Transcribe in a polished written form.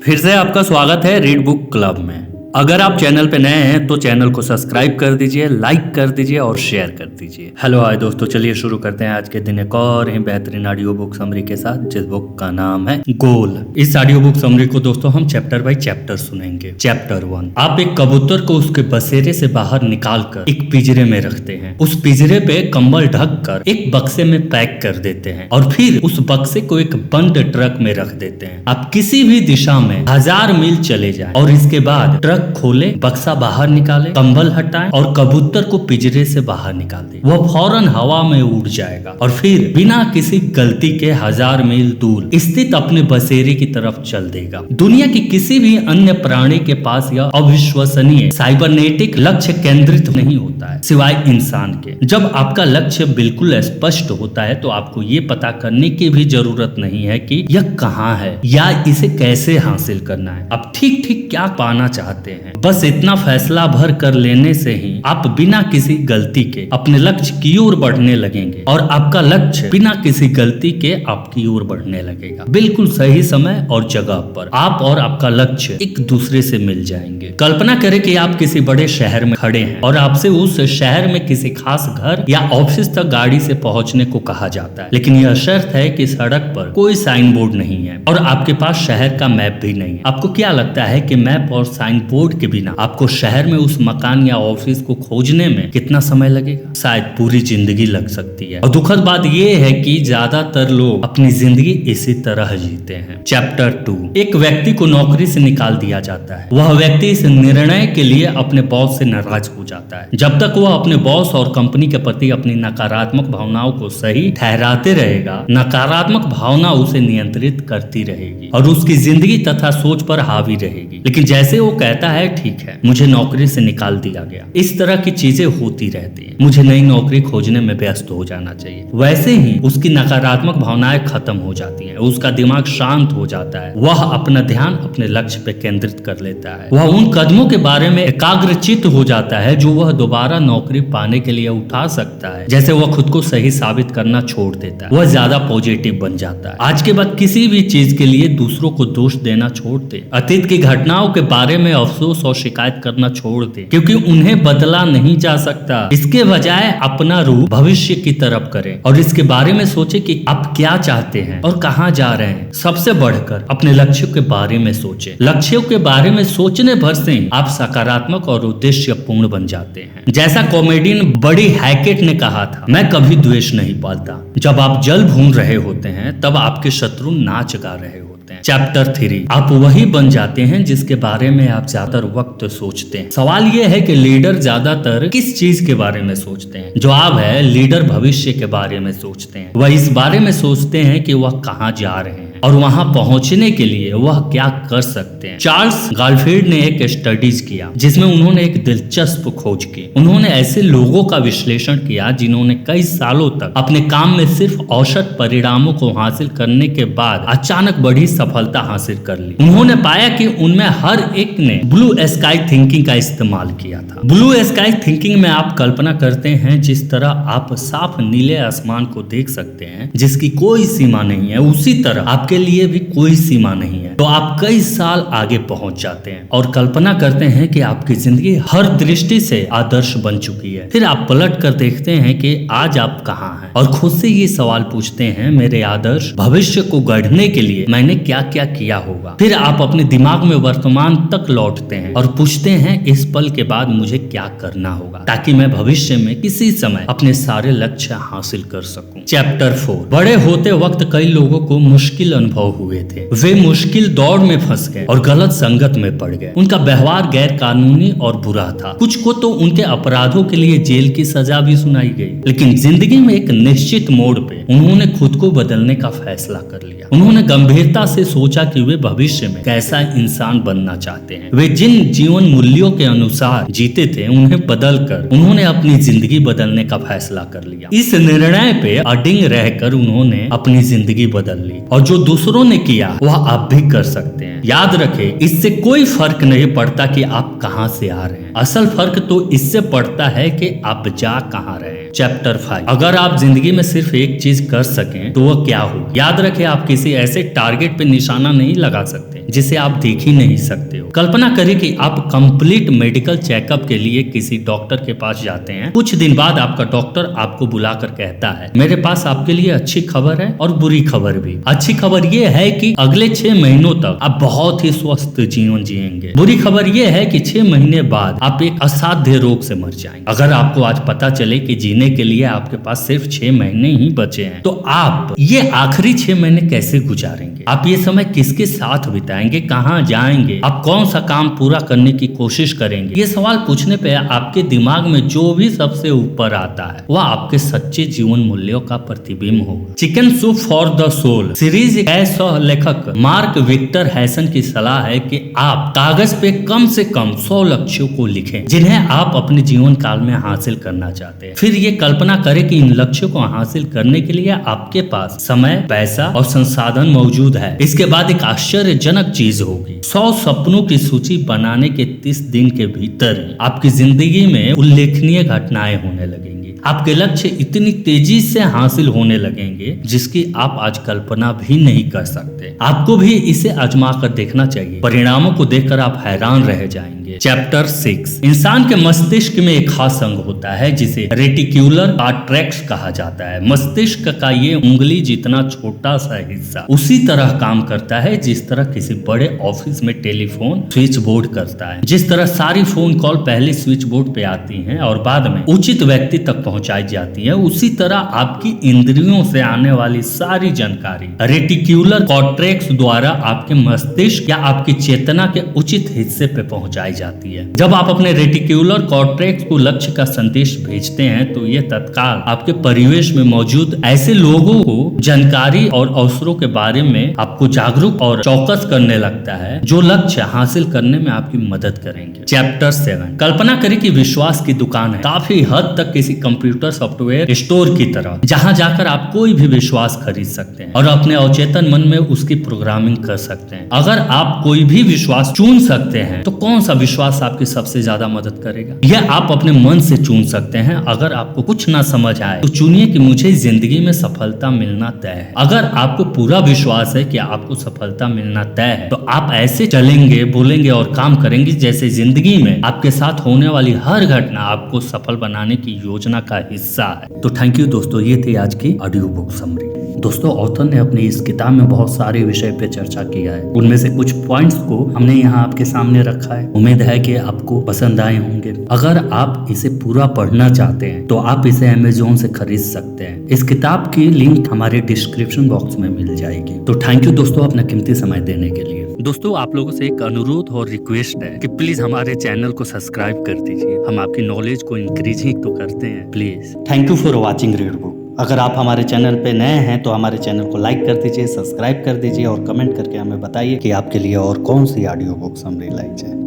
फिर से आपका स्वागत है रीड बुक क्लब में। अगर आप चैनल पे नए हैं तो चैनल को सब्सक्राइब कर दीजिए, लाइक कर दीजिए और शेयर कर दीजिए। हेलो हाय दोस्तों, चलिए शुरू करते हैं आज के दिन एक और ही बेहतरीन ऑडियो बुक समरी के साथ, जिस बुक का नाम है गोल। इस ऑडियो बुक समरी को दोस्तों हम चैप्टर बाय चैप्टर सुनेंगे। चैप्टर 1। आप एक कबूतर को उसके बसेरे से बाहर निकाल कर एक पिंजरे में रखते हैं। उस पिंजरे पे कंबल ढक कर एक बक्से में पैक कर देते हैं और फिर उस बक्से को एक बंद ट्रक में रख देते हैं। आप किसी भी दिशा में 1000 मील चले जाएं और इसके बाद ट्रक खोले, बक्सा बाहर निकाले, कंबल हटाएं और कबूतर को पिंजरे से बाहर निकाल दें। वह फौरन हवा में उड़ जाएगा और फिर बिना किसी गलती के 1000 मील दूर स्थित अपने बसेरे की तरफ चल देगा। दुनिया की किसी भी अन्य प्राणी के पास यह अविश्वसनीय साइबरनेटिक लक्ष्य केंद्रित नहीं होता है सिवाय इंसान के। जब आपका लक्ष्य बिल्कुल स्पष्ट होता है तो आपको ये पता करने की भी जरूरत नहीं है कि यह कहाँ है या इसे कैसे हासिल करना है। आप ठीक ठीक क्या पाना चाहते हैं, बस इतना फैसला भर कर लेने से ही आप बिना किसी गलती के अपने लक्ष्य की ओर बढ़ने लगेंगे और आपका लक्ष्य बिना किसी गलती के आपकी ओर बढ़ने लगेगा। बिल्कुल सही समय और जगह पर आप और आपका लक्ष्य एक दूसरे से मिल जाएंगे। कल्पना करें कि आप किसी बड़े शहर में खड़े हैं और आपसे उस शहर में किसी खास घर या ऑफिस तक गाड़ी से पहुंचने को कहा जाता है, लेकिन यह शर्त है कि सड़क पर कोई साइन बोर्ड नहीं है और आपके पास शहर का मैप भी नहीं है। आपको क्या लगता है कि मैप और साइन बोर्ड के बिना आपको शहर में उस मकान या ऑफिस को खोजने में कितना समय लगेगा? शायद पूरी जिंदगी लग सकती है। और दुखद बात यह है कि ज्यादातर लोग अपनी जिंदगी इसी तरह जीते हैं। चैप्टर 2। एक व्यक्ति को नौकरी से निकाल दिया जाता है। वह व्यक्ति इस निर्णय के लिए अपने बॉस से नाराज हो जाता है। जब तक वह अपने बॉस और कंपनी के प्रति अपनी नकारात्मक भावनाओं को सही ठहराते रहेगा, नकारात्मक भावना उसे नियंत्रित करती रहेगी और उसकी जिंदगी तथा सोच पर हावी रहेगी। लेकिन जैसे वो कहता है, ठीक है, मुझे नौकरी से निकाल दिया गया, इस तरह की चीजें होती रहती हैं, मुझे नई नौकरी खोजने में व्यस्त हो जाना चाहिए, वैसे ही उसकी नकारात्मक भावनाएं खत्म हो जाती हैं, उसका दिमाग शांत हो जाता है, वह अपना ध्यान अपने लक्ष्य पे केंद्रित कर लेता है, वह उन कदमों के बारे में एकाग्रचित्त हो जाता है जो वह दोबारा नौकरी पाने के लिए उठा सकता है। जैसे वह खुद को सही साबित करना छोड़ देता है, वह ज्यादा पॉजिटिव बन जाता है। आज के बाद किसी भी चीज के लिए दूसरों को दोष देना छोड़ दे, अतीत की घटनाओं के बारे में अफसोस और शिकायत करना छोड़ दे, क्योंकि उन्हें बदला नहीं जा सकता। इसके बजाय अपना रूख भविष्य की तरफ करें और इसके बारे में सोचे कि आप क्या चाहते हैं और कहां जा रहे हैं। सबसे बढ़कर अपने लक्ष्यों के बारे में सोचें। लक्ष्यों के बारे में सोचने भर से ही आप सकारात्मक और उद्देश्यपूर्ण बन जाते हैं। जैसा कॉमेडियन बडी हैकेट ने कहा था, मैं कभी द्वेष नहीं पालता। जब आप जल भून रहे होते हैं तब आपके शत्रु नाच गा रहे होते हैं। चैप्टर 3। आप वही बन जाते हैं जिसके बारे में आप ज्यादातर वक्त सोचते हैं। सवाल यह है कि लीडर ज्यादातर किस चीज के बारे में सोचते हैं? जवाब है, लीडर भविष्य के बारे में सोचते हैं। वह इस बारे में सोचते हैं कि वह कहां जा रहे हैं और वहां पहुंचने के लिए वह क्या कर सकते हैं। चार्ल्स गालफील्ड ने एक स्टडीज किया जिसमें उन्होंने एक दिलचस्प खोज की। उन्होंने ऐसे लोगों का विश्लेषण किया जिन्होंने कई सालों तक अपने काम में सिर्फ औसत परिणामों को हासिल करने के बाद अचानक बड़ी सफलता हासिल कर ली। उन्होंने पाया कि उनमें हर एक ने ब्लू स्काई थिंकिंग का इस्तेमाल किया था। ब्लू स्काई थिंकिंग में आप कल्पना करते हैं जिस तरह आप साफ नीले आसमान को देख सकते हैं जिसकी कोई सीमा नहीं है, उसी तरह आपके लिए भी कोई सीमा नहीं है। तो आप कई साल आगे पहुंच जाते हैं और कल्पना करते हैं कि आपकी जिंदगी हर दृष्टि से आदर्श बन चुकी है। फिर आप पलट कर देखते हैं कि आज आप कहाँ हैं और खुद से ये सवाल पूछते हैं, मेरे आदर्श भविष्य को गढ़ने के लिए मैंने क्या क्या किया होगा। फिर आप अपने दिमाग में वर्तमान तक लौटते हैं और पूछते हैं, इस पल के बाद मुझे क्या करना होगा ताकि मैं भविष्य में किसी समय अपने सारे लक्ष्य हासिल कर सकूं। चैप्टर 4। बड़े होते वक्त कई लोगों को मुश्किल अनुभव हुए थे। वे मुश्किल दौड़ में फंस गए और गलत संगत में पड़ गए। उनका व्यवहार गैर कानूनी और बुरा था। कुछ को तो उनके अपराधों के लिए जेल की सजा भी सुनाई गई। लेकिन जिंदगी में एक निश्चित मोड़ पे उन्होंने खुद को बदलने का फैसला कर लिया। उन्होंने गंभीरता से सोचा कि वे भविष्य में कैसा इंसान बनना चाहते हैं। वे जिन जीवन मूल्यों के अनुसार जीते थे उन्हें बदलकर उन्होंने अपनी जिंदगी बदलने का फैसला कर लिया। इस निर्णय पे अडिग रहकर उन्होंने अपनी जिंदगी बदल ली और जो दूसरों ने किया वह आप भी कर सकते हैं। याद रखें, इससे कोई फर्क नहीं पड़ता कि आप कहां से आ रहे हैं। हैं। असल फर्क तो इससे पड़ता है कि आप जा कहाँ रहे हैं। चैप्टर 5, अगर आप जिंदगी में सिर्फ एक चीज कर सकें तो वह क्या हो। याद रखें, आप किसी ऐसे टारगेट पे निशाना नहीं लगा सकते जिसे आप देख ही नहीं सकते हो। कल्पना करें कि आप कंप्लीट मेडिकल चेकअप के लिए किसी डॉक्टर के पास जाते हैं। कुछ दिन बाद आपका डॉक्टर आपको बुलाकर कहता है, मेरे पास आपके लिए अच्छी खबर है और बुरी खबर भी। अच्छी खबर यह है कि अगले 6 महीनों तक आप बहुत ही स्वस्थ जीवन जिएंगे। बुरी खबर यह है कि 6 महीने बाद आप एक असाध्य रोग से मर जाएंगे। अगर आपको आज पता चले कि जीने के लिए आपके पास सिर्फ 6 महीने ही बचे हैं, तो आप ये आखिरी 6 महीने कैसे गुजारेंगे? आप ये समय किसके साथ बिताएंगे, कहाँ जाएंगे, आप कौन सा काम पूरा करने की कोशिश करेंगे? ये सवाल पूछने पे आपके दिमाग में जो भी सबसे ऊपर आता है वह आपके सच्चे जीवन मूल्यों का प्रतिबिंब होगा। Chicken soup for the soul series के सह लेखक मार्क विक्टर हैसन की सलाह है कि आप कागज पे कम से कम 100 लक्ष्यों को लिखें जिन्हें आप अपने जीवन काल में हासिल करना चाहते हैं। फिर ये कल्पना करें कि इन लक्ष्यों को हासिल करने के लिए आपके पास समय, पैसा और संसाधन मौजूद है। इसके बाद एक आश्चर्यजनक चीज होगी। 100 सपनों की सूची बनाने के 30 दिन के भीतर ही आपकी जिंदगी में उल्लेखनीय घटनाएं होने लगेंगी। आपके लक्ष्य इतनी तेजी से हासिल होने लगेंगे जिसकी आप आज कल्पना भी नहीं कर सकते। आपको भी इसे आजमा कर देखना चाहिए। परिणामों को देखकर आप हैरान रह जाएंगे। चैप्टर 6, इंसान के मस्तिष्क में एक खास अंग होता है जिसे रेटिक्यूलर कॉर्टेक्स कहा जाता है। मस्तिष्क का ये उंगली जितना छोटा सा हिस्सा उसी तरह काम करता है जिस तरह किसी बड़े ऑफिस में टेलीफोन स्विच बोर्ड करता है। जिस तरह सारी फोन कॉल पहले स्विच बोर्ड पे आती हैं और बाद में उचित व्यक्ति तक पहुंचाई जाती है, उसी तरह आपकी इंद्रियों से आने वाली सारी जानकारी रेटिक्यूलर कॉर्टेक्स द्वारा आपके मस्तिष्क या आपकी चेतना के उचित हिस्से पे पहुंचाई जाती है। जब आप अपने रेटिक्यूलर कॉर्टेक्स को लक्ष्य का संदेश भेजते हैं तो ये तत्काल आपके परिवेश में मौजूद ऐसे लोगों को जानकारी और अवसरों के बारे में आपको जागरूक और चौकस करने लगता है जो लक्ष्य हासिल करने में आपकी मदद करेंगे। चैप्टर 7, कल्पना करें कि विश्वास की दुकान है, काफी हद तक किसी कंप्यूटर सॉफ्टवेयर स्टोर की तरह, जहां जाकर आप कोई भी विश्वास खरीद सकते हैं और अपने अवचेतन मन में उसकी प्रोग्रामिंग कर सकते हैं। अगर आप कोई भी विश्वास चुन सकते हैं तो कौन सा विश्वास आपकी सबसे ज्यादा मदद करेगा? यह आप अपने मन से चुन सकते हैं। अगर आपको कुछ ना समझ आए तो चुनिए कि मुझे जिंदगी में सफलता मिलना तय है। अगर आपको पूरा विश्वास है कि आपको सफलता मिलना तय है तो आप ऐसे चलेंगे, बोलेंगे और काम करेंगे जैसे जिंदगी में आपके साथ होने वाली हर घटना आपको सफल बनाने की योजना का हिस्सा है। तो थैंक यू दोस्तों, ये थी आज की ऑडियो बुक समरी। दोस्तों, ऑथर ने अपनी इस किताब में बहुत सारे विषय पे चर्चा किया है। उनमें से कुछ पॉइंट्स को हमने यहाँ आपके सामने रखा है। उम्मीद है कि आपको पसंद आए होंगे। अगर आप इसे पूरा पढ़ना चाहते हैं तो आप इसे अमेज़न से खरीद सकते हैं। इस किताब की लिंक हमारे डिस्क्रिप्शन बॉक्स में मिल जाएगी। तो थैंक यू दोस्तों अपना कीमती समय देने के लिए। दोस्तों, आप लोगों से एक अनुरोध और रिक्वेस्ट है कि प्लीज हमारे चैनल को सब्सक्राइब कर दीजिए। हम आपकी नॉलेज को इंक्रीज ही तो करते हैं, please. Thank you for watching read book. अगर आप हमारे चैनल पे नए हैं तो हमारे चैनल को लाइक कर दीजिए, सब्सक्राइब कर दीजिए और कमेंट करके हमें बताइए कि आपके लिए और कौन सी ऑडियो बुक समरी लाई जाए।